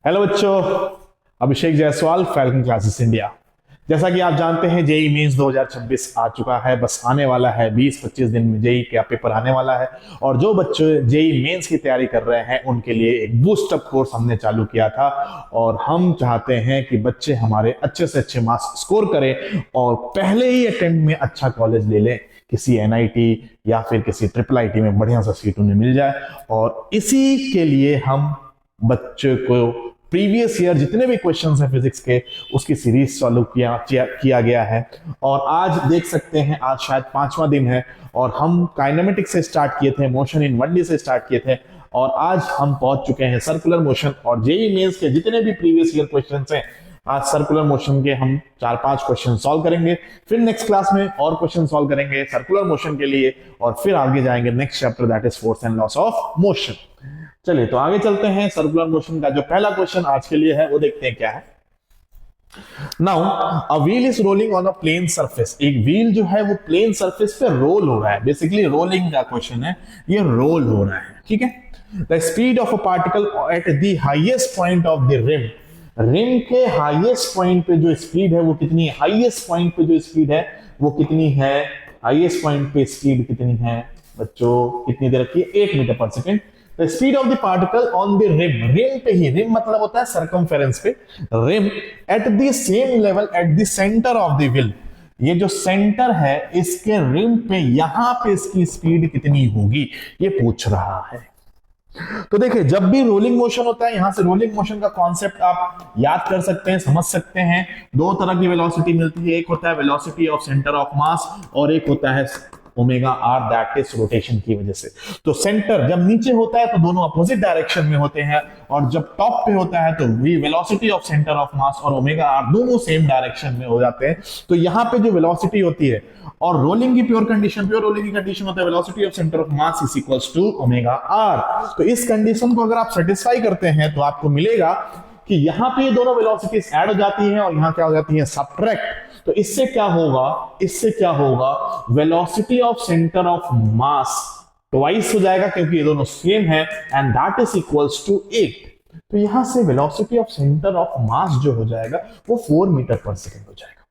Hello बच्चों, अभिषेक Jaiswal, falcon classes India. जैसा कि आप जानते हैं जेई मेंस 2026 आ चुका है, बस आने वाला है 20-25 दिन में जेई का पेपर आने वाला है। और जो बच्चे जेई मेंस की तैयारी कर रहे हैं उनके लिए एक बूस्ट अप कोर्स हमने चालू किया था और हम चाहते हैं कि बच्चे हमारे अच्छे से अच्छे मार्क्स स्कोर करें और पहले ही अटेम्प्ट में अच्छा कॉलेज ले लें, किसी एनआईटी या फिर किसी ट्रिपल आईटी में बढ़िया सा सीट उन्हें मिल जाए। और इसी के लिए हम बच्चों को प्रीवियस ईयर जितने भी क्वेश्चंस हैं फिजिक्स के उसकी सीरीज चालू किया गया है। और आज देख सकते हैं, आज शायद 5वां दिन है और हम काइनेमेटिक्स से स्टार्ट किए थे, मोशन इन 1D से स्टार्ट किए थे और आज हम पहुंच चुके हैं सर्कुलर मोशन। और जेई मेंस के जितने भी प्रीवियस ईयर क्वेश्चंस हैं, आज सर्कुलर मोशन के हम 4-5 क्वेश्चन सॉल्व करेंगे। फिर नेक्स्ट क्लास में और क्वेश्चन सॉल्व करेंगे सर्कुलर मोशन के लिए और फिर आगे जाएंगे next chapter, that is force and loss of motion. चलिए तो आगे चलते हैं। सर्कुलर मोशन का जो पहला क्वेश्चन आज के लिए है वो देखते हैं क्या है। Now a wheel is rolling on a plane surface. एक व्हील जो है वो प्लेन सरफेस पे रोल हो रहा है। बेसिकली रोलिंग का क्वेश्चन है, ये रोल हो रहा है, ठीक है। The speed of a particle at the highest point of the rim. Rim के हाईएस्ट पॉइंट पे जो स्पीड है वो कितनी है? हाईएस्ट पॉइंट पे जो स्पीड है वो कितनी है? हाईएस्ट पॉइंट पे स्पीड कितनी है बच्चों? कितनी देर रखी है? 8 मीटर पर second. The speed of the particle on the rim, rim पे ही, rim मतलब होता है circumference पे, rim at the same level at the center of the wheel। ये जो सेंटर है इसके रिम पे, यहां पे इसकी स्पीड कितनी होगी ये पूछ रहा है। तो देखिए, जब भी रोलिंग मोशन होता है, यहां से रोलिंग मोशन का कॉन्सेप्ट आप याद कर सकते हैं, समझ सकते हैं। दो तरह की वेलोसिटी मिलती है, एक होता है velocity of centre of mass और एक होता है omega R, that is rotation की वजह से। तो सेंटर जब नीचे होता है तो दोनों अपोजिट डायरेक्शन में होते हैं और जब टॉप पे होता है तो velocity of centre of mass और ओमेगा आर दोनों सेम डायरेक्शन में हो जाते हैं। तो यहां पे जो वेलोसिटी होती है, और रोलिंग की प्योर रोलिंग की कंडीशन होता है velocity of centre of mass is equals to omega R. तो इस कंडीशन को अगर आप सेटिस्फाई करते हैं तो आपको मिलेगा कि यहां पे दोनों वेलोसिटीज ऐड हो जाती हैं और यहां क्या हो जाती है? सब्ट्रैक्ट। तो इससे क्या होगा? इससे क्या होगा? Velocity of centre of mass twice हो जाएगा क्योंकि ये दोनों सेम है, and that is equals to 8। तो यहां से velocity of centre of mass जो हो जाएगा वो 4 मीटर पर सेकेंड हो जाएगा।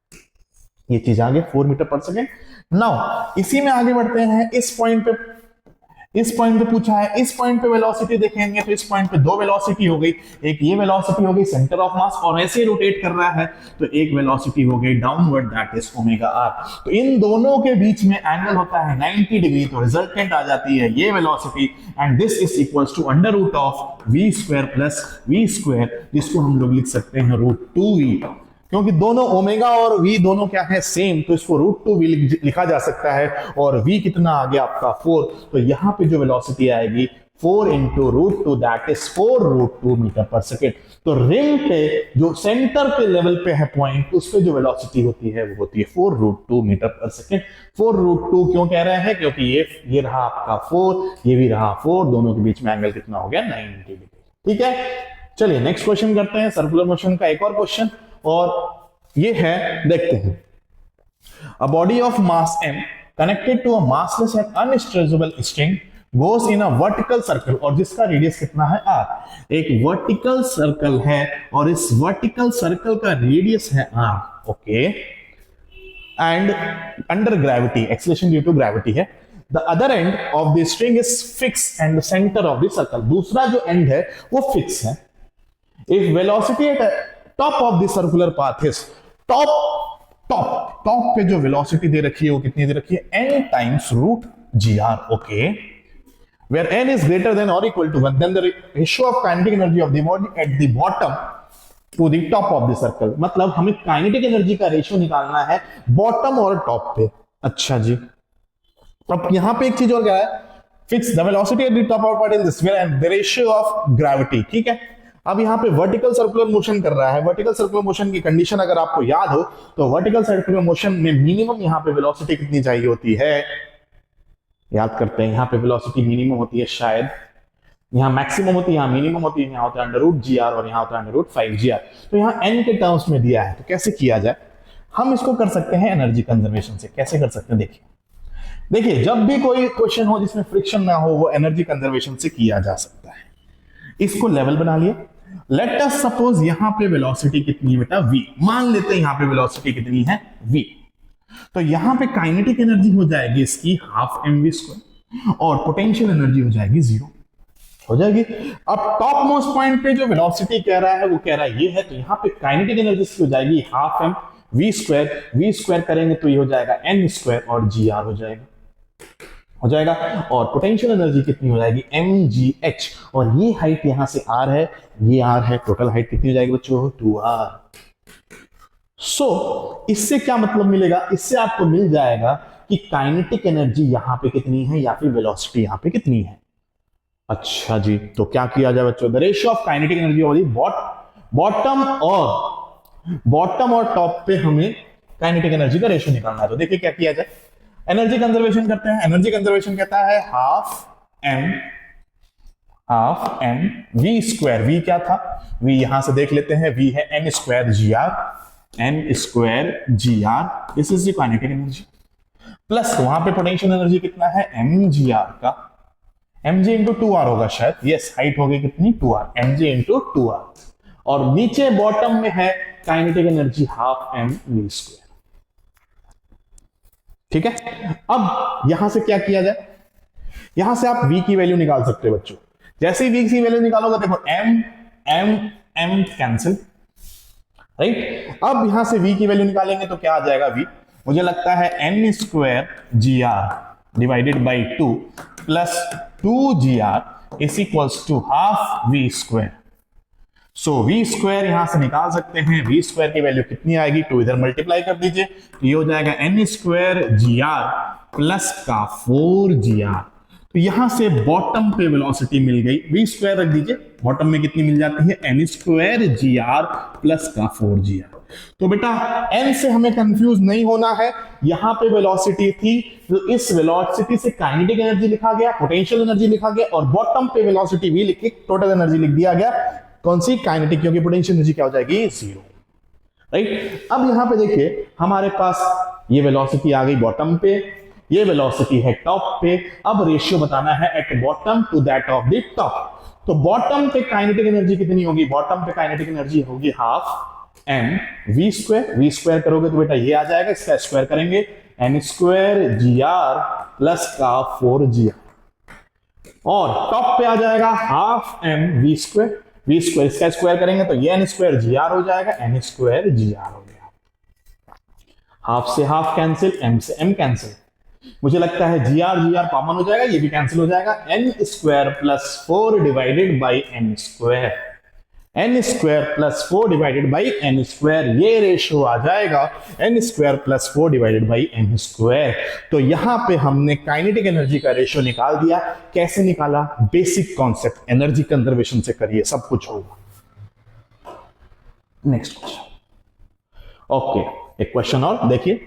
ये चीज आगे 4 मीटर पर सेकेंड। नाउ इसी में आगे बढ़ते हैं। इस पॉइंट पे पूछा है, इस पॉइंट पे वेलोसिटी देखेंगे तो इस पॉइंट पे दो वेलोसिटी हो गई। एक ये वेलोसिटी हो गई सेंटर ऑफ मास और ऐसे रोटेट कर रहा है तो एक वेलोसिटी हो गई downward, that is omega R. तो इन दोनों के बीच में एंगल होता है 90 डिग्री, तो रिजल्टेंट आ जाती है ये velocity, and this is equals to under root of V square plus V square, जिसको हम लोग लिख सकते हैं √2v। क्योंकि दोनों ओमेगा और v दोनों क्या है? सेम, तो इसको √2v लिखा जा सकता है। और v कितना आ गया आपका? 4। तो यहां पे जो वेलोसिटी आएगी 4 इंटू √2, दैट इज 4√2 मीटर पर सेकेंड। तो रिंग पे जो सेंटर के लेवल पे है पॉइंट, उस पे जो वेलोसिटी होती है वो होती है 4√2 मीटर पर सेकेंड। 4√2 क्यों कह रहे हैं? क्योंकि ये रहा आपका 4, ये भी रहा 4, दोनों के बीच में एंगल कितना हो गया? 90 डिग्री। ठीक है, चलिए नेक्स्ट क्वेश्चन करते हैं। सर्कुलर मोशन का एक और क्वेश्चन, और ये है, देखते हैं। A body of mass m connected to a massless and unstretchable string goes in a vertical circle, और जिसका रेडियस कितना है? r। एक वर्टिकल सर्कल है और इस वर्टिकल सर्कल का रेडियस है r, okay. And under gravity, acceleration due to gravity है। The other end of the string is fix and the centre of the circle, दूसरा जो एंड है वो फिक्स है। If velocity at top of the circular path is, top पे जो velocity दे रखी है वो कितनी दे रखी है? n times √gr, okay. Where n is greater than और equal to 1, then the ratio of kinetic energy of the body at the bottom to the top of the circle. मतलब हमें काइनेटिक एनर्जी का ratio निकालना है bottom और top पे। अच्छा जी, अब यहां पे एक चीज और क्या है? Fix the velocity at the top of part in this where and the ratio of gravity, ठीक है। अब यहां पे वर्टिकल सर्कुलर मोशन कर रहा है। वर्टिकल सर्कुलर मोशन की कंडीशन अगर आपको याद हो तो वर्टिकल सर्कुलर मोशन में मिनिमम यहां पे वेलोसिटी कितनी चाहिए होती है? याद करते हैं, यहां पे वेलोसिटी मिनिमम होती है, शायद यहां मैक्सिमम होती है, यहां मिनिमम होती है, यहां होता है √gr और यहां होता है √5gr। तो यहां n के टर्म्स में दिया है, तो कैसे किया जाए? हम इसको कर सकते हैं एनर्जी कंजर्वेशन से। कैसे कर सकते हैं? देखिए, जब भी कोई क्वेश्चन हो जिसमें फ्रिक्शन ना हो वो एनर्जी कंजर्वेशन से किया जा सकता है। इसको लेवल बना लिया, लेट अस सपोज यहां पे वेलोसिटी कितनी है बेटा v, मान लेते हैं यहां पे वेलोसिटी कितनी है v, तो यहां पे काइनेटिक एनर्जी हो जाएगी इसकी हाफ mv² और पोटेंशियल एनर्जी हो जाएगी 0 हो जाएगी। अब टॉप मोस्ट पॉइंट पे जो वेलोसिटी कह रहा है वो कह रहा है ये है, तो यहां पे काइनेटिक एनर्जी हो जाएगी हाफ m v² करेंगे तो ये हो जाएगा n² और gr हो जाएगा और पोटेंशियल एनर्जी कितनी हो जाएगी mgh, और ये हाइट यहां से r है, ये r है, टोटल हाइट कितनी हो जाएगी बच्चों 2r। इससे क्या मतलब मिलेगा, इससे आपको मिल जाएगा कि काइनेटिक एनर्जी यहां पे कितनी है या फिर वेलोसिटी यहां पे कितनी है। अच्छा जी, तो क्या किया जाए बच्चों, the ratio of kinetic energy होगी बॉटम और टॉप पे हमें काइनेटिक एनर्जी का रेशियो निकालना है। तो देखिए क्या किया जाए, एनर्जी कंजर्वेशन करते हैं। एनर्जी कंजर्वेशन कहता है हाफ एम v², v क्या था, v यहां से देख लेते हैं, v है n² this is the kinetic energy, plus वहां पे पोटेंशियल एनर्जी कितना है mgr का, mg इंटू 2r होगा शायद, यस हाइट होगी कितनी 2r, mg इंटू 2r, और नीचे बॉटम में है काइनेटिक एनर्जी हाफ mv²। ठीक है, अब यहां से क्या किया जाए, यहां से आप v की वैल्यू निकाल सकते हो बच्चों। जैसे ही v की वैल्यू निकालोगे देखो m कैंसिल, राइट। अब यहां से v की वैल्यू निकालेंगे तो क्या आ जाएगा v, मुझे लगता है n² divided by 2 plus 2gr is equals to half v²। So v² यहां से निकाल सकते हैं, v² की वैल्यू कितनी आएगी, 2 इधर मल्टीप्लाई कर दीजिए तो ये हो जाएगा n² प्लस का 4gr। तो यहां से बॉटम पे वेलोसिटी मिल गई, v² रख दीजिए, बॉटम में कितनी मिल जाती है n² प्लस का 4gr। तो बेटा n से हमें कंफ्यूज नहीं होना है, यहां पे वेलोसिटी थी तो इस वेलोसिटी से काइनेटिक एनर्जी लिखा गया, पोटेंशियल एनर्जी लिखा गया, और बॉटम पे वेलोसिटी v लिख के टोटल एनर्जी लिख दिया गया, कौन सी काइनेटिक, क्योंकि पोटेंशियल एनर्जी क्या हो जाएगी 0, राइट। अब यहां पे देखिए हमारे पास ये वेलोसिटी आ गई बॉटम पे, ये वेलोसिटी है टॉप पे, अब रेशियो बताना है at bottom to that of the top. तो बॉटम पे काइनेटिक एनर्जी कितनी होगी, बॉटम पे काइनेटिक एनर्जी होगी हाफ m v² करोगे तो बेटा ये आ जाएगा, इसका स्क्वायर करेंगे n²gr प्लस का 4gr, और टॉप पे आ जाएगा हाफ m v² इसका स्क्वायर करेंगे तो ये n²gr हो जाएगा, n²gr हो गया। हाफ से हाफ कैंसिल, m से m कैंसिल, मुझे लगता है gr कॉमन हो जाएगा, ये भी कैंसिल हो जाएगा, n² plus 4 divided by n², n² plus 4 divided by n², ये रेशियो आ जाएगा n² plus 4 divided by n²। तो यहां पे हमने काइनेटिक एनर्जी का रेशियो निकाल दिया। कैसे निकाला, बेसिक कॉन्सेप्ट, एनर्जी कंजर्वेशन से करिए, सब कुछ होगा। नेक्स्ट क्वेश्चन, ओके, एक क्वेश्चन और देखिए,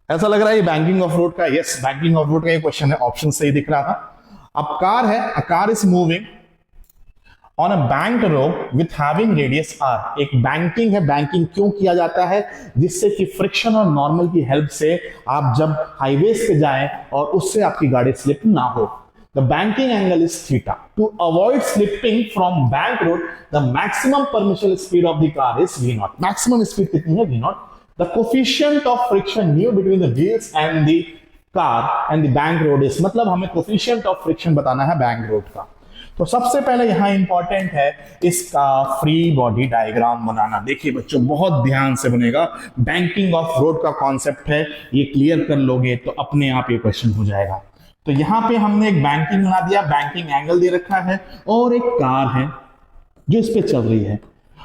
ऐसा लग रहा है ये बैंकिंग ऑफ रोड का, यस बैंकिंग ऑफ रोड का ये क्वेश्चन है, ऑप्शन सही दिख रहा था। अब कार है, a car is moving on a banked road with having radius r। एक बैंकिंग है, बैंकिंग क्यों किया जाता है, जिससे कि फ्रिक्शन और नॉर्मल की हेल्प से आप जब हाईवेज पे जाएं और उससे आपकी गाड़ी स्लिप ना हो। The banking angle is theta. To avoid slipping from bank road the maximum permission speed of the car is v0। Maximum speed कितनी है v0। The coefficient of friction new between the wheels and the car and the bank road is, मतलब हमें coefficient of friction बताना है bank road का। तो सबसे पहले यहां इंपॉर्टेंट है इसका फ्री बॉडी डायग्राम बनाना। देखिए बच्चों बहुत ध्यान से बनेगा, बैंकिंग ऑफ रोड का कॉन्सेप्ट है, ये क्लियर कर लोगे तो अपने आप ये क्वेश्चन हो जाएगा। तो यहां पे हमने एक बैंकिंग बना दिया, बैंकिंग एंगल दे रखा है, और एक कार है जो इस पे चल रही है,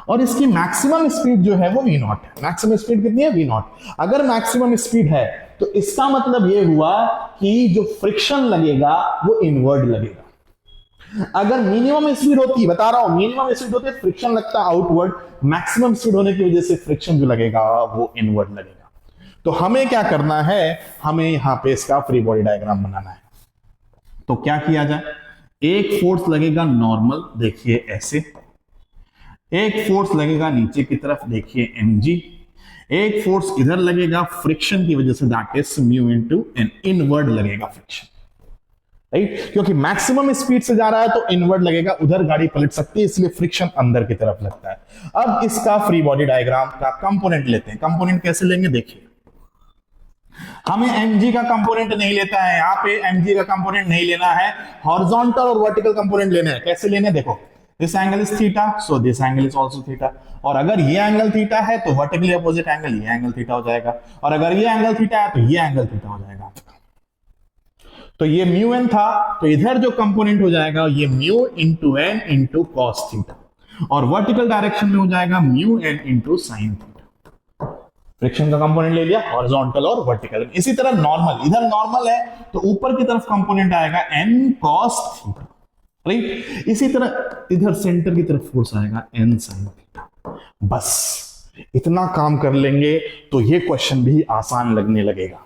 और इसकी मैक्सिमम स्पीड जो है वो v0 है। मैक्सिमम स्पीड कितनी है v0। अगर मैक्सिमम स्पीड है तो इसका मतलब ये हुआ कि जो फ्रिक्शन लगेगा वो इनवर्ड लगेगा। अगर मिनिमम स्पीड होती, बता रहा हूं मिनिमम स्पीड होती है, फ्रिक्शन लगता है आउटवर्ड, मैक्सिमम स्पीड होने की वजह से फ्रिक्शन जो लगेगा वो इनवर्ड लगेगा। तो हमें क्या करना है, हमें यहां पे इसका फ्री बॉडी डायग्राम बनाना है। तो क्या किया जाए, एक फोर्स लगेगा नॉर्मल, देखिए ऐसे, एक फोर्स लगेगा नीचे की तरफ, देखिए mg, एक फोर्स इधर लगेगा फ्रिक्शन की वजह से, that is mu into N, inward लगेगा फ्रिक्शन, राइट, क्योंकि मैक्सिमम स्पीड से जा रहा है तो इनवर्ट लगेगा, उधर गाड़ी पलट सकती है, इसलिए फ्रिक्शन अंदर की तरफ लगता है। अब इसका फ्री बॉडी डायग्राम का कंपोनेंट लेते हैं। कंपोनेंट कैसे लेंगे देखिए, हमें mg का कंपोनेंट नहीं लेता है, यहाँ पे mg का कंपोनेंट नहीं लेना है, हॉरिजॉन्टल और वर्टिकल कंपोनेंट लेने हैं। कैसे लेने हैं देखो, this angle is theta, so this angle is also theta, और अगर ये एंगल थीटा है तो वर्टिकली अपोजिट एंगल ये एंगल थीटा हो जाएगा, और अगर ये एंगल थीटा है तो ये एंगल थीटा हो जाएगा। तो ये म्यू एन था, तो इधर जो कंपोनेंट हो जाएगा ये mu into N into cos theta, और वर्टिकल डायरेक्शन में हो जाएगा mu N into sine theta. Friction का कंपोनेंट ले लिया हॉरिजॉन्टल और वर्टिकल। इसी तरह नॉर्मल, इधर नॉर्मल है तो ऊपर की तरफ कंपोनेंट आएगा एन कॉस थीटा, राइट। इसी तरह इधर सेंटर की तरफ फोर्स आएगा एन साइन थीटा। बस इतना काम कर लेंगे तो ये क्वेश्चन भी आसान लगने लगेगा।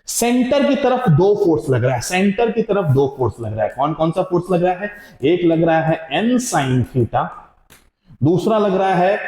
सेंटर की तरफ दो फोर्स लग रहा है, सेंटर की तरफ दो फोर्स लग रहा है। कौन कौन सा फोर्स लग रहा है? एक लग रहा है एन साइन थीटा, दूसरा लग रहा है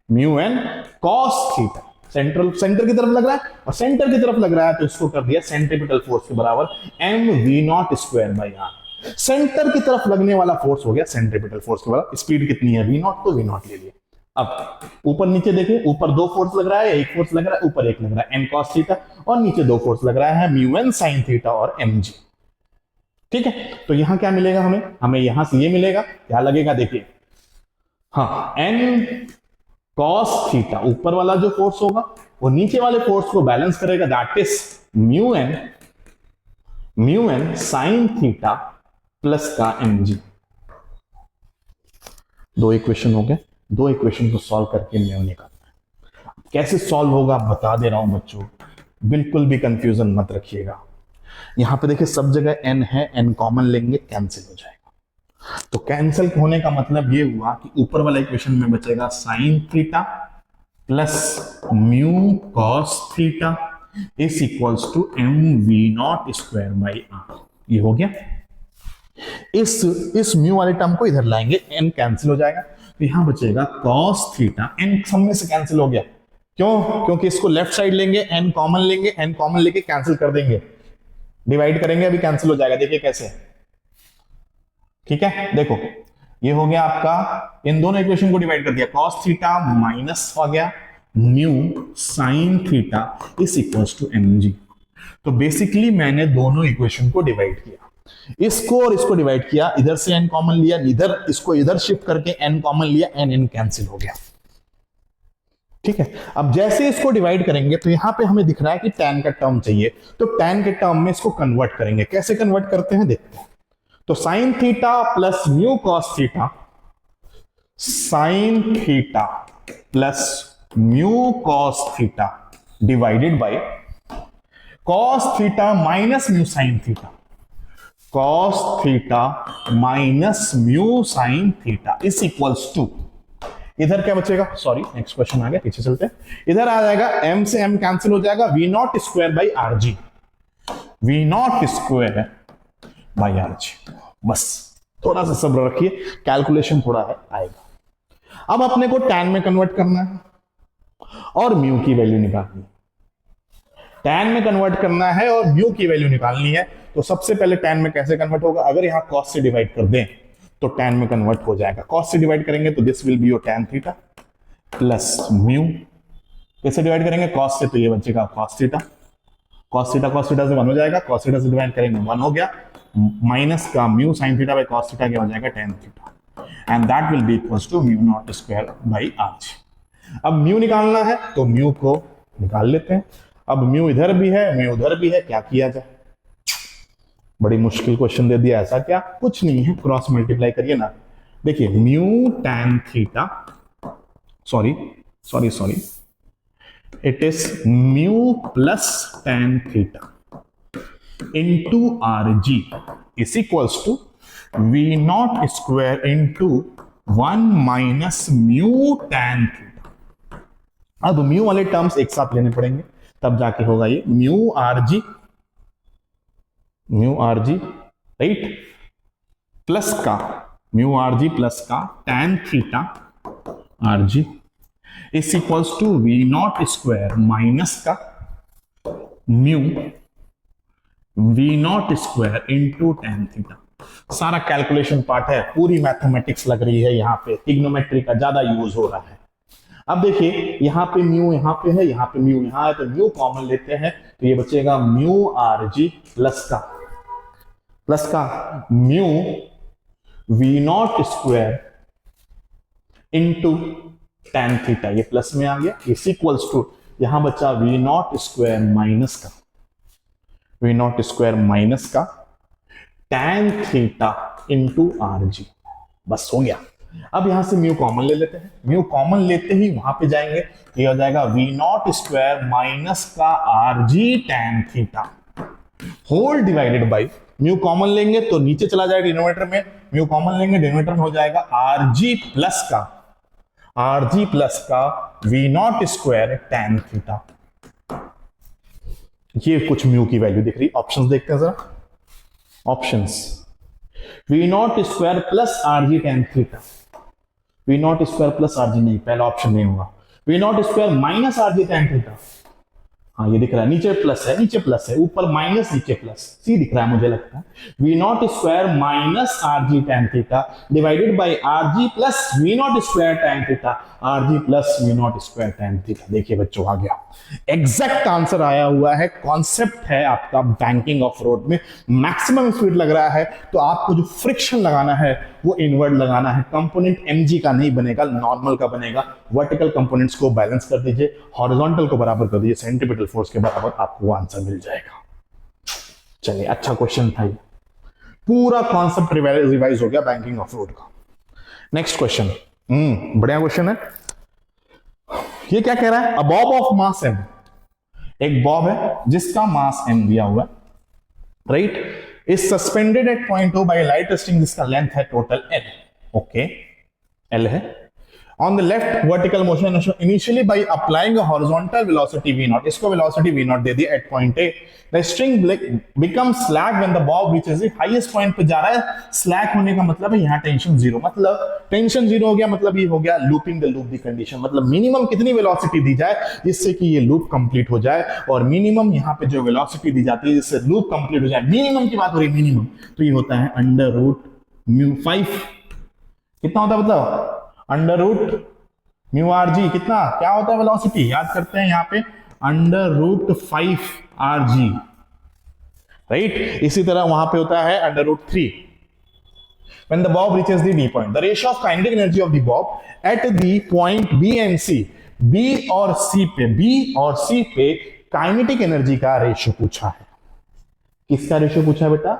mu N cos theta. Centre की तरफ लग रहा है, और सेंटर की तरफ लग रहा है तो इसको कर दिया सेंट्रीपिटल फोर्स के बराबर M V not square by R. Centre की तरफ लगने वाला फोर्स हो गया सेंट्रीपिटल फोर्स के बराबर। स्पीड कितनी है? वी नॉट, तो वी नॉट ले लिया। अब ऊपर नीचे देखें, ऊपर दो फोर्स लग रहा है, एक फोर्स लग रहा है, ऊपर एक लग रहा है एन कॉस थीटा, और नीचे दो फोर्स लग रहा है म्यू एन साइन थीटा और एम जी। ठीक है, तो यहां क्या मिलेगा हमें यहां से ये मिलेगा, क्या लगेगा देखिए, हाँ एन कॉस थीटा, ऊपर वाला जो फोर्स होगा वो नीचे वाले फोर्स को बैलेंस करेगा, that is mu N sine theta plus का एम जी। दो इक्वेशन हो गए, दो इक्वेशन को सॉल्व करके म्यू निकालना है। कैसे सॉल्व होगा बता दे रहा हूं बच्चों, बिल्कुल भी कंफ्यूजन मत रखिएगा। यहां पे देखिए सब जगह एन है, एन कॉमन लेंगे कैंसिल हो जाएगा। तो कैंसिल होने का मतलब ये हुआ कि ऊपर वाला इक्वेशन में बचेगा sine theta plus mu cos theta is equals to M V not square by R. ये हो गया। इस म्यू वाले टर्म को इधर लाएंगे, एन कैंसिल हो जाएगा, तो यहां बचेगा कॉस थीटा। एन सब में से कैंसिल हो गया, क्यों? क्योंकि इसको लेफ्ट साइड लेंगे, एन कॉमन लेंगे, एन कॉमन लेके कैंसिल कर देंगे, डिवाइड करेंगे, अभी कैंसिल हो जाएगा। देखिए कैसे, ठीक है, देखो ये हो गया आपका, इन दोनों इक्वेशन को डिवाइड कर दिया, कॉस थीटा माइनस हो गया mu sine theta is equals to M G. तो बेसिकली मैंने दोनों इक्वेशन को डिवाइड किया, इसको और इसको डिवाइड किया, इधर से एन कॉमन लिया, इधर इसको इधर शिफ्ट करके एन कॉमन लिया, एन एन कैंसिल हो गया। ठीक है, अब जैसे इसको डिवाइड करेंगे तो यहां पे हमें दिख रहा है कि tan का टर्म चाहिए, तो tan के टर्म में इसको कन्वर्ट करेंगे। कैसे कन्वर्ट करते हैं देखते हैं। तो sine theta plus mu cos theta, sine theta plus mu cos theta divided by cos theta minus mu sine theta, cos theta minus mu sine theta is equals to, इधर क्या बचेगा, सॉरी नेक्स्ट क्वेश्चन आ गया, पीछे चलते हैं। इधर आ जाएगा m से m कैंसिल हो जाएगा, V not square by R G, V not square by R G. बस थोड़ा सा सब्र रखिए, कैलकुलेशन थोड़ा है आएगा। अब अपने को tan में कन्वर्ट करना है और म्यू की वैल्यू निकालनी है। tan में कन्वर्ट करना है और म्यू की वैल्यू निकालनी है। तो सबसे पहले tan में कैसे कन्वर्ट होगा, अगर यहां cos से डिवाइड कर दें तो tan में कन्वर्ट हो जाएगा। cos से डिवाइड करेंगे तो this will be your tan theta plus mu, कैसे डिवाइड करेंगे cos से, तो ये बचेगा cos थीटा, cos थीटा से 1 हो जाएगा, cos थीटा से डिवाइड करेंगे 1 हो गया, माइनस का mu sine theta by cos theta क्या हो जाएगा tan theta, and that will be equals to mu naught square by R. अब म्यू निकालना है तो म्यू को निकाल लेते हैं। अब म्यू इधर भी है, म्यू उधर भी है, क्या किया जाए, बड़ी मुश्किल क्वेश्चन दे दिया। ऐसा क्या, कुछ नहीं है, क्रॉस मल्टीप्लाई करिए ना। देखिए mu tan theta, sorry it is mu plus tan theta into rg is equals to v naught square into 1 minus mu tan theta। अब म्यू वाले टर्म्स एक साथ लेने पड़ेंगे, तब जाके होगा ये म्यू आरजी राइट, प्लस का म्यू आरजी प्लस का tan theta RG is equals to V not square minus का mu V not square into tan theta. सारा कैलकुलेशन पार्ट है, पूरी मैथमेटिक्स लग रही है, यहाँ पे ट्रिग्नोमेट्री का ज्यादा यूज हो रहा है। अब देखिए यहाँ पे म्यू यहाँ पे है, यहाँ पे म्यू यहाँ है, तो म्यू कॉमन लेते हैं तो ये बचेगा म्यू आर जी प्लस का mu V not square into tan theta, ये प्लस में आ गया, इज इक्वल्स टू यहां बचा वी नॉट स्क्वायर माइनस का tan theta into R G, बस हो गया। अब यहां से म्यू कॉमन ले लेते हैं, म्यू कॉमन लेते ही वहां पे जाएंगे, ये हो जाएगा वी नॉट स्क्वायर माइनस का R G tan theta whole divided by, mu common लेंगे तो नीचे चला जाएगा डिनोमिनेटर में, म्यू कॉमन लेंगे डिनोमिनेटर में हो जाएगा आर जी प्लस का V not square tan theta. ये कुछ म्यू की वैल्यू दिख रही, ऑप्शंस देखते हैं जरा। Options V not square plus R G tan theta, V not square plus R G नहीं, पहला ऑप्शन नहीं होगा। V not square minus R G tan theta, हाँ ये दिख रहा है, नीचे प्लस है, ऊपर माइनस नीचे प्लस, सी दिख रहा है मुझे लगता है। V not square minus R G tan theta divided by R G plus V not square tan theta, R G plus V not square tan theta. देखिए बच्चों आ गया, एग्जैक्ट आंसर आया हुआ है। कॉन्सेप्ट है आपका बैंकिंग ऑफ रोड में maximum speed लग रहा है, तो आपको जो फ्रिक्शन लगाना है वो इनवर्ड लगाना है। कंपोनेंट mg का नहीं बनेगा, नॉर्मल का बनेगा। वर्टिकल कंपोनेंट्स को बैलेंस कर दीजिए, हॉरिजॉन्टल को बराबर कर दीजिए, सेंट्रीपिटल फोर्स के बराबर, आपको आंसर मिल जाएगा। चलिए अच्छा क्वेश्चन था ये, पूरा कॉन्सेप्ट रिवाइज हो गया बैंकिंग ऑफ रोड का। नेक्स्ट क्वेश्चन, बढ़िया क्वेश्चन है। ये क्या कह रहा है, a bob of mass m, एक बॉब है जिसका मास m दिया हुआ है, right, is suspended at point O by light string जिसका लेंथ है टोटल L, ओके L है। On the left vertical motion initially by applying a horizontal velocity v0, इसको वेलोसिटी v0 दे दी at point A, the string becomes slack when the Bob reaches the highest point पे जा रहा है। Slack होने का मतलब है यहाँ टेंशन जीरो, मतलब टेंशन जीरो हो गया, मतलब ये हो गया looping the loop the condition, मतलब मिनिमम कितनी वेलोसिटी दी जाए जिससे कि ये लूप कंप्लीट हो जाए, और मिनिमम यहाँ पे जो वेलोसिटी दी जाती है जिससे लूप कंप्लीट हो जाए, मिनिमम की बात हो रही है, मिनिमम, तो ये होता है अंडर रूट म्यू 5, कितना होता है मतलब under root mu R G, कितना क्या होता है वेलोसिटी, याद करते हैं यहाँ पे under root 5 R G, right. इसी तरह वहां पे होता है under root 3 when the bob reaches the D point, the ratio of kinetic energy of the bob at the point B and C, B और C पे काइनेटिक एनर्जी का ratio पूछा है। किसका रेशियो पूछा है बेटा,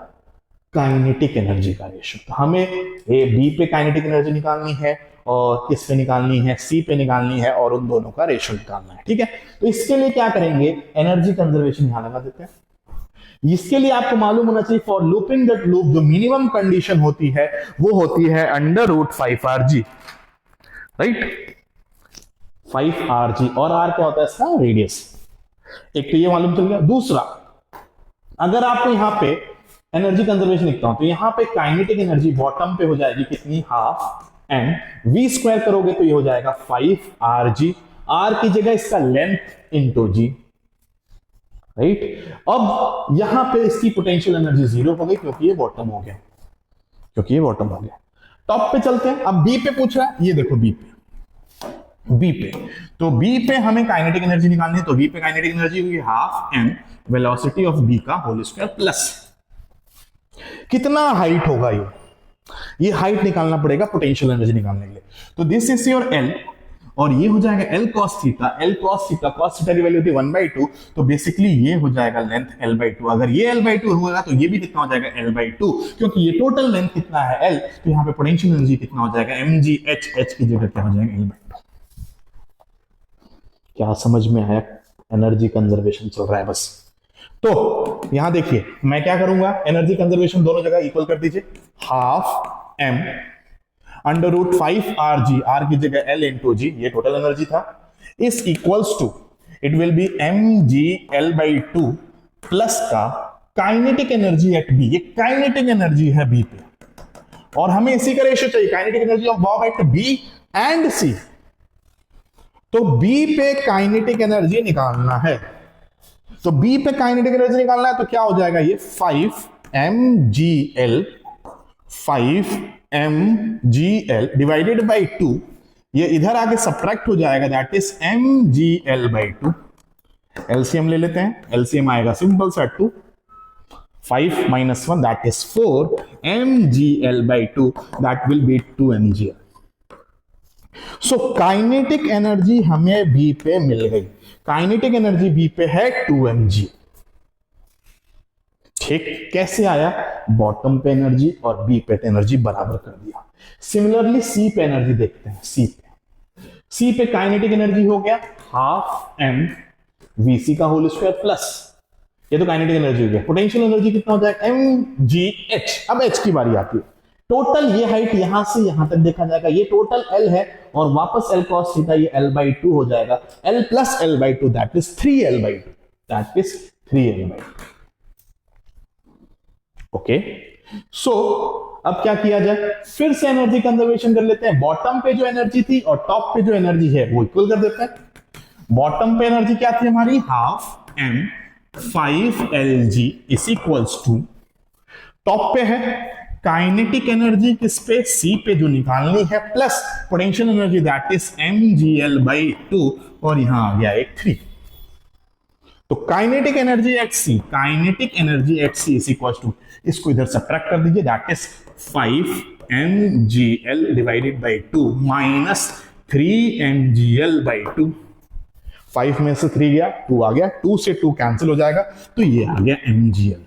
काइनेटिक एनर्जी का रेशियो। तो हमें ये बी पे काइनेटिक एनर्जी निकालनी है और किस पे निकालनी है, सी पे निकालनी है, और उन दोनों का रेशियो निकालना है, ठीक है। तो इसके लिए क्या करेंगे, एनर्जी कंजर्वेशन यहां लगा देते हैं। इसके लिए आपको मालूम होना चाहिए फॉर लूपिंग दैट लूप जो मिनिमम कंडीशन होती है वो होती है under root 5 R G, right, 5 R G, और आर क्या होता है इसका रेडियस। एक तो ये मालूम चल गया। दूसरा, अगर आपको यहां पे एनर्जी कंजर्वेशन लिखता हूं तो यहां पे काइनेटिक एनर्जी बॉटम पे हो जाएगी कितनी, हाफ एम, वी स्क्वायर करोगे तो ये हो जाएगा 5 आर जी, आर की जगह इसका लेंथ इंटू जी, राइट। अब यहां पे इसकी पोटेंशियल एनर्जी जीरो हो गई क्योंकि ये बॉटम हो गया, टॉप पे चलते हैं। अब बी पे पूछ रहा है, ये देखो बी पे, तो बी पे हमें काइनेटिक एनर्जी निकालनी है, तो बी पे काइनेटिक एनर्जी होगी half M velocity of B का होल स्क्वायर प्लस कितना हाइट होगा, ये हाइट निकालना पड़ेगा पोटेंशियल एनर्जी निकालने के लिए। तो दिस इज योर एल, और ये हो जाएगा L cos theta, cos theta की वैल्यू होती है 1/2, तो बेसिकली ये हो जाएगा लेंथ l/2। अगर ये l/2 होगा तो ये भी कितना हो जाएगा l/2, क्योंकि ये टोटल लेंथ कितना है l, तो यहाँ पे पोटेंशियल एनर्जी कितना हो जाएगा mg, h की जगह क्या हो जाएगा l/2। क्या समझ में आया, एनर्जी कंजर्वेशन चल रहा है बस। तो यहां देखिए मैं क्या करूंगा, एनर्जी कंजर्वेशन दोनों जगह इक्वल कर दीजिए, half M under root 5 R G, R की जगह एल इंटू जी, ये टोटल एनर्जी था, इस equals to it will be mg l/2 plus का काइनेटिक एनर्जी एट बी, ये काइनेटिक एनर्जी है बी पे, और हमें इसी का रेशियो चाहिए, kinetic energy of bob at B and C. तो बी पे काइनेटिक एनर्जी निकालना है तो बी पे काइनेटिक एनर्जी निकालना है तो क्या हो जाएगा ये 5 mgl डिवाइडेड बाई 2, ये इधर आके सब्ट्रैक्ट हो जाएगा, दैट इज mgl/2। एलसीएम ले लेते हैं, एलसीएम आएगा सिंपल सा 2, 5 - 1 that is 4 mgl/2, that will be 2 mgl। So kinetic energy हमें बी पे मिल गई, काइनेटिक एनर्जी बी पे है 2 mgl। ठीक, कैसे आया? बॉटम पे एनर्जी और बी पे एनर्जी बराबर कर दिया। सिमिलरली सी पे एनर्जी देखते हैं, सी पे काइनेटिक एनर्जी हो गया हाफ m vc का होल स्क्वायर प्लस, ये तो काइनेटिक एनर्जी हो गया। पोटेंशियल एनर्जी कितना हो जाएगा? mgh। अब h की बारी आती है, टोटल ये हाइट यहां से यहां तक देखा जाएगा, ये टोटल l है और वापस l cos थीटा ये l/2 हो जाएगा, l plus l/2 that is 3l/2, that is 3l/2। Okay, so अब क्या किया जाए? फिर से एनर्जी कंजर्वेशन कर लेते हैं। बॉटम पे जो एनर्जी थी और टॉप पे जो एनर्जी है वो इक्वल कर देते हैं। बॉटम पे एनर्जी क्या थी हमारी? Half m 5lg is equals to, top पे है काइनेटिक एनर्जी किस पे? सी पे जो निकालनी है, plus potential energy that is mgl/2 और यहां आ गया एक 3। तो kinetic energy at C, kinetic energy at C is equal to, इसको इधर सब्ट्रैक्ट कर दीजिए, that is 5 mgl divided by 2 minus 3 mgl/2। 5 में से 3 गया, 2 आ गया, 2 से 2 कैंसिल हो जाएगा, तो ये आ गया mgl।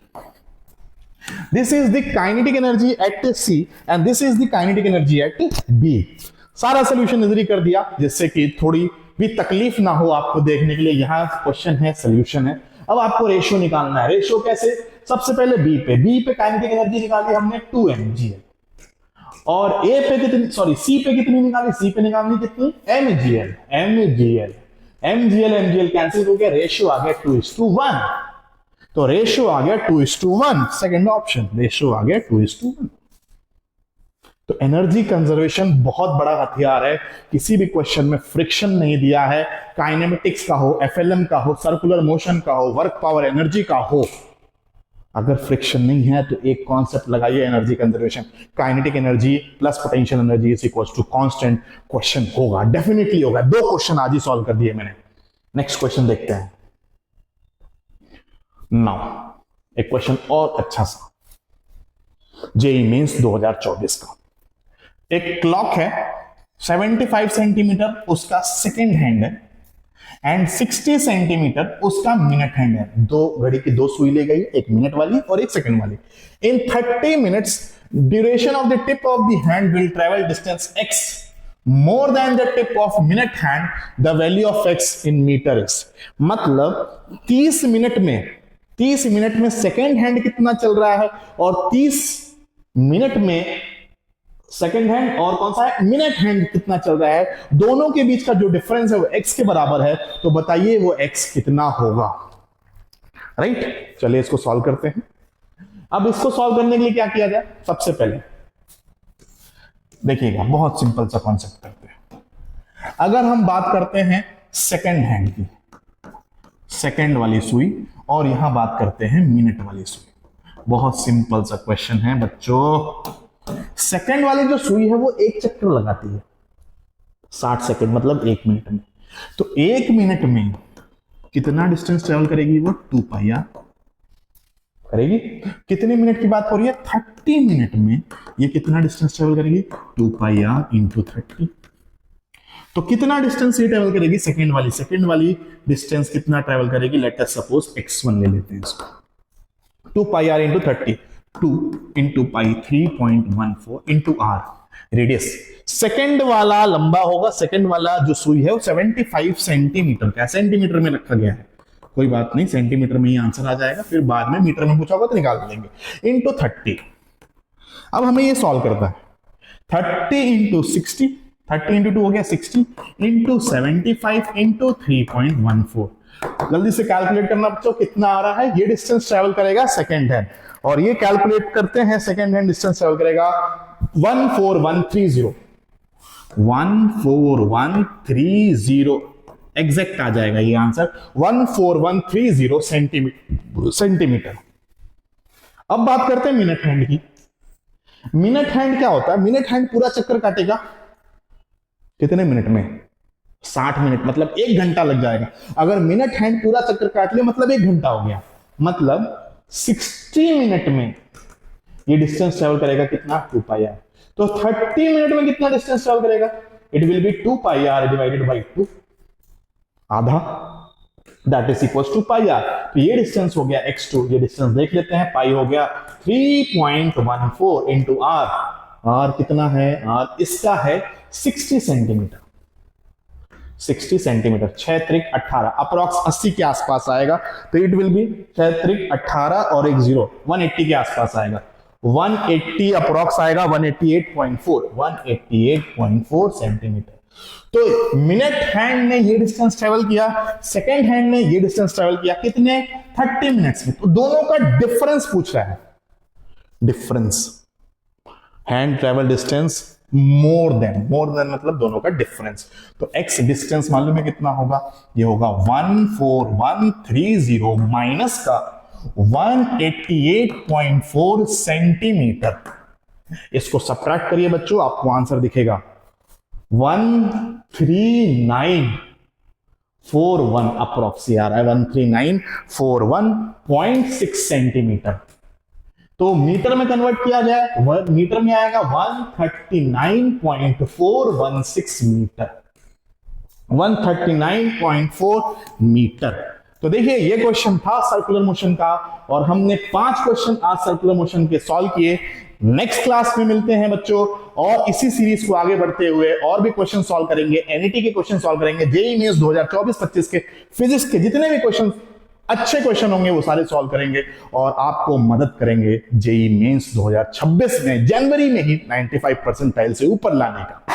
This is the kinetic energy at C and this is the kinetic energy at B. सारा सोल्यूशन नजरी कर दिया, जिससे कि थोड़ी भी तकलीफ ना हो आपको देखने के लिए। यहां क्वेश्चन है, सोल्यूशन है। अब आपको रेशियो निकालना है। रेशियो कैसे? सबसे पहले बी पे काइनेटिक एनर्जी निकाली हमने 2 mgl, और ए पे कितनी, सॉरी सी पे कितनी निकाली? सी पे निकालनी कितनी? mgl कैंसिल हो गया, रेशियो आ गया 2:1। तो रेशियो आ गया 2:1, सेकंड ऑप्शन, रेशियो आ गया 2:1। तो एनर्जी कंजर्वेशन बहुत बड़ा हथियार है। किसी भी क्वेश्चन में फ्रिक्शन नहीं दिया है, काइनेमेटिक्स का हो, एफएलएम का हो, सर्कुलर मोशन का हो, वर्क पावर एनर्जी का हो, अगर फ्रिक्शन नहीं है तो एक कॉन्सेप्ट लगाइए energy conservation, kinetic energy plus potential energy is equal to constant. Question होगा, डेफिनेटली होगा। 2 क्वेश्चन आज ही सॉल्व कर दिए मैंने। नेक्स्ट क्वेश्चन देखते हैं। नाउ एक क्वेश्चन और अच्छा सा, जेईई मेंस 2024 का। एक क्लॉक है 75 सेंटीमीटर, उसका सेकेंड हैंड है, एंड 60 सेंटीमीटर उसका मिनट हैंड है। दो घड़ी की 2 सुई ले गई, एक मिनट वाली और एक सेकंड वाली। In 30 minutes duration of the tip of the hand will travel distance x more than the tip of minute hand, the value of x in metre is. मतलब 30 मिनट में सेकेंड हैंड कितना चल रहा है और 30 minute में second hand और कौन सा है? मिनट हैंड कितना चल रहा है। दोनों के बीच का जो डिफरेंस है वो x के बराबर है। तो बताइए वो x कितना होगा? राइट, चलिए इसको सॉल्व करते हैं। अब इसको सॉल्व करने के लिए क्या किया जाए? सबसे पहले देखिएगा, बहुत सिंपल सा कॉन्सेप्ट करते हैं। अगर हम बात करते हैं सेकेंड हैंड की, सेकेंड वाली सुई, और यहां बात करते हैं मिनट वाली सुई। बहुत सिंपल सा क्वेश्चन है बच्चों। सेकेंड वाली जो सुई है वो एक चक्कर लगाती है 60 सेकंड, मतलब 1 मिनट में। तो 1 मिनट में कितना डिस्टेंस ट्रेवल करेगी? वो 2πr करेगी। कितने मिनट की बात हो रही है? 30 मिनट में ये कितना डिस्टेंस ट्रेवल करेगी? 2πr × 30। तो कितना डिस्टेंस ये ट्रेवल करेगी? सेकेंड वाली डिस्टेंस कितना ट्रेवल करेगी? लेट अस सपोज x1 ले लेते हैं इसको। 2πr × 30, 2 × π 3.14 × r radius. सेकेंड वाला लंबा होगा, सेकेंड वाला जो सुई है वो 75 सेंटीमीटर का, सेंटीमीटर में रखा गया है। कोई बात नहीं, सेंटीमीटर में ही आंसर आ जाएगा, फिर बाद में मीटर में पूछा होगा तो निकाल लेंगे। × 30। अब हमें ये सॉल्व करता है। 30 × 60, 30 × 2 हो गया 60, × 75 × 3.14। जल्दी से कैलकुलेट करना बच्चों, कितना आ रहा है? ये डिस्टेंस ट्रेवल करेगा सेकेंड हैंड, और ये कैलकुलेट करते हैं सेकेंड हैंड डिस्टेंस ट्रेवल करेगा 14130 14130 एग्जैक्ट आ जाएगा ये आंसर 14130 सेंटीमीटर। अब बात करते हैं मिनट हैंड की। मिनट हैंड क्या होता है? मिनट हैंड पूरा चक्कर काटेगा कितने मिनट में? 60 मिनट, मतलब 1 घंटा लग जाएगा। अगर मिनट हैंड पूरा चक्कर काट ले मतलब 1 घंटा हो गया, मतलब 60 मिनट में ये डिस्टेंस ट्रेवल करेगा कितना? 2 पाई आर। तो 30 मिनट में कितना डिस्टेंस ट्रेवल करेगा? It will be 2 pi R divided by 2, आधा, that is equal to pi R. तो ये डिस्टेंस हो गया x2, ये डिस्टेंस देख लेते हैं, पाई हो गया 3.14 इंटू आर। आर कितना है? आर इसका है 60 सेंटीमीटर। 60 सेंटीमीटर, 6 त्रिक 18, अप्रॉक्स 80 के आसपास आएगा। तो इट विल बी 6 त्रिक 18 और एक 0, 180 के आसपास आएगा। 180 अप्रॉक्स आएगा, 188.4 सेंटीमीटर। तो मिनट हैंड ने ये डिस्टेंस ट्रेवल किया, सेकेंड हैंड ने ये डिस्टेंस ट्रेवल किया, कितने? 30 मिनट्स में। तो दोनों का डिफरेंस पूछ रहा है, difference, hand travel distance more than मतलब दोनों का डिफरेंस। तो x डिस्टेंस मालूम है कितना होगा? ये होगा 14130 माइनस का 188.4 सेंटीमीटर। इसको सबट्रैक्ट करिए बच्चों, आपको आंसर दिखेगा 13941 अप्रोक्स आ रहा है, 13941.6 सेंटीमीटर। तो मीटर में कन्वर्ट किया जाए, मीटर में आएगा 139.416 मीटर, 139.4 मीटर। तो देखिए ये क्वेश्चन था सर्कुलर मोशन का, और हमने 5 क्वेश्चन आज सर्कुलर मोशन के सॉल्व किए। नेक्स्ट क्लास में मिलते हैं बच्चों, और इसी सीरीज को आगे बढ़ते हुए और भी क्वेश्चन सॉल्व करेंगे, एनईटी के क्वेश्चन सॉल्व करेंगे, जेईई मेंस 2024-25 के फिजिक्स के जितने भी क्वेश्चन अच्छे क्वेश्चन होंगे वो सारे सॉल्व करेंगे, और आपको मदद करेंगे जेईई मेंस 2026 में जनवरी में ही 95 परसेंटाइल से ऊपर लाने का।